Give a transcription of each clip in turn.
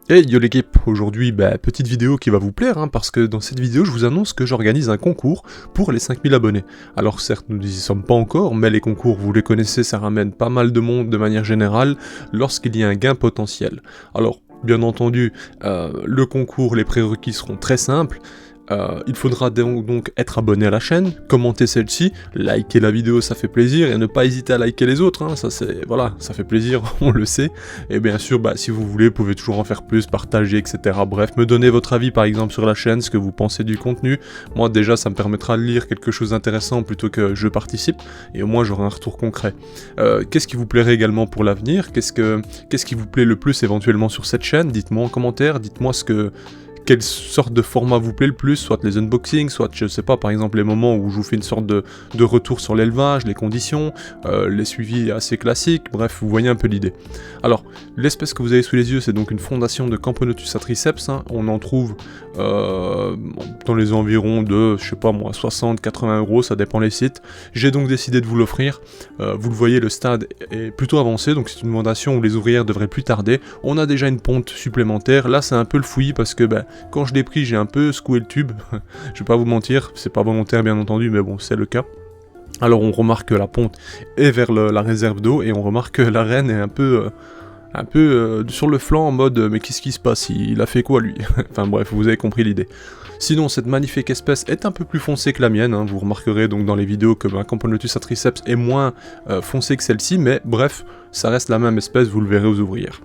Hey yo l'équipe, aujourd'hui petite vidéo qui va vous plaire parce que dans cette vidéo je vous annonce que j'organise un concours pour les 5000 abonnés. Alors certes nous n'y sommes pas encore, mais les concours vous les connaissez, ça ramène pas mal de monde de manière générale lorsqu'il y a un gain potentiel. Alors bien entendu le concours, les prérequis seront très simples. Il faudra donc être abonné à la chaîne, commenter celle-ci, liker la vidéo ça fait plaisir, et ne pas hésiter à liker les autres, ça c'est, voilà, ça fait plaisir, on le sait, et bien sûr, si vous voulez, vous pouvez toujours en faire plus, partager, etc. Bref, me donner votre avis par exemple sur la chaîne, ce que vous pensez du contenu, moi déjà ça me permettra de lire quelque chose d'intéressant plutôt que je participe, et au moins j'aurai un retour concret. Qu'est-ce qui vous plairait également pour l'avenir, qu'est-ce qui vous plaît le plus éventuellement sur cette chaîne, dites-moi en commentaire, dites-moi quelle sorte de format vous plaît le plus, soit les unboxings, soit je sais pas, par exemple les moments où je vous fais une sorte de retour sur l'élevage, les conditions, les suivis assez classiques, bref, vous voyez un peu l'idée. Alors, l'espèce que vous avez sous les yeux, c'est donc une fondation de Camponotus atriceps, on en trouve dans les environs de, je sais pas moi, 60-80 €, ça dépend les sites. J'ai donc décidé de vous l'offrir, vous le voyez, le stade est plutôt avancé, donc c'est une fondation où les ouvrières devraient plus tarder. On a déjà une ponte supplémentaire, là c'est un peu le fouillis parce que quand je l'ai pris, j'ai un peu secoué le tube, je vais pas vous mentir, c'est pas volontaire bien entendu, mais bon, c'est le cas. Alors on remarque que la ponte est vers la réserve d'eau, et on remarque que la reine est un peu sur le flanc en mode mais qu'est-ce qui se passe, il a fait quoi lui? Enfin bref, vous avez compris l'idée. Sinon, cette magnifique espèce est un peu plus foncée que la mienne, vous remarquerez donc dans les vidéos que Camponotus atriceps est moins foncé que celle-ci, mais bref, ça reste la même espèce, vous le verrez aux ouvrières.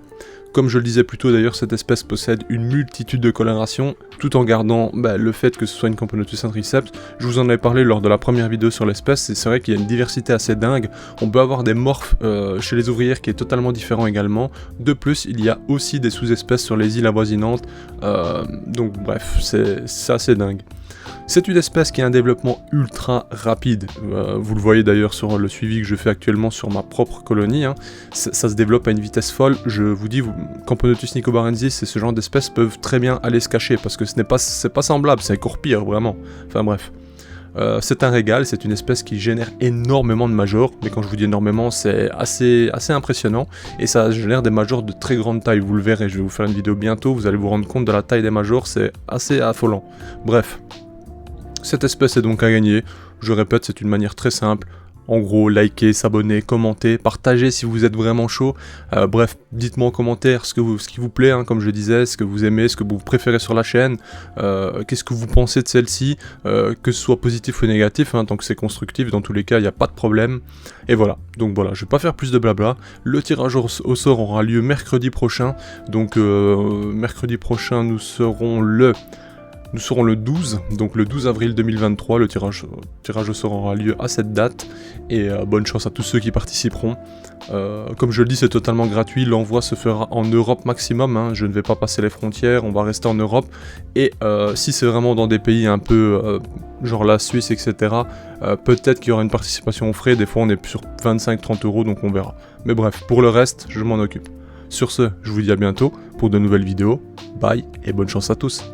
Comme je le disais plus tôt d'ailleurs, cette espèce possède une multitude de colorations, tout en gardant le fait que ce soit une Camponotus atriceps. Je vous en avais parlé lors de la première vidéo sur l'espèce, et c'est vrai qu'il y a une diversité assez dingue. On peut avoir des morphes chez les ouvrières qui est totalement différent également. De plus, il y a aussi des sous-espèces sur les îles avoisinantes, donc bref, c'est assez dingue. C'est une espèce qui a un développement ultra rapide, vous le voyez d'ailleurs sur le suivi que je fais actuellement sur ma propre colonie, ça se développe à une vitesse folle. Je vous dis, Camponotus nicobarensis et ce genre d'espèces peuvent très bien aller se cacher, parce que c'est pas semblable, c'est encore pire vraiment, enfin bref. C'est un régal, c'est une espèce qui génère énormément de majors, mais quand je vous dis énormément, c'est assez impressionnant, et ça génère des majors de très grande taille, vous le verrez, je vais vous faire une vidéo bientôt, vous allez vous rendre compte de la taille des majors, c'est assez affolant. Bref. Cette espèce est donc à gagner, je répète, c'est une manière très simple. En gros, likez, s'abonner, commenter, partagez si vous êtes vraiment chaud. Bref, dites-moi en commentaire ce qui vous plaît, comme je disais, ce que vous aimez, ce que vous préférez sur la chaîne, qu'est-ce que vous pensez de celle-ci, que ce soit positif ou négatif, tant que c'est constructif, dans tous les cas, il n'y a pas de problème. Et voilà, donc voilà, je vais pas faire plus de blabla. Le tirage au sort aura lieu mercredi prochain, donc mercredi prochain, nous serons le 12, donc le 12 avril 2023, le tirage au sort aura lieu à cette date, et bonne chance à tous ceux qui participeront. Comme je le dis, c'est totalement gratuit, l'envoi se fera en Europe maximum, je ne vais pas passer les frontières, on va rester en Europe, et si c'est vraiment dans des pays un peu, genre la Suisse, etc., peut-être qu'il y aura une participation aux frais, des fois on est sur 25-30 €, donc on verra. Mais bref, pour le reste, je m'en occupe. Sur ce, je vous dis à bientôt pour de nouvelles vidéos, bye, et bonne chance à tous.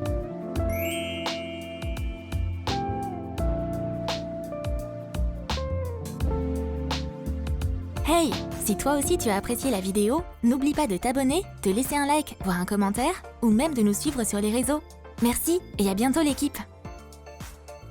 Hey, si toi aussi tu as apprécié la vidéo, n'oublie pas de t'abonner, de laisser un like, voire un commentaire, ou même de nous suivre sur les réseaux. Merci et à bientôt l'équipe.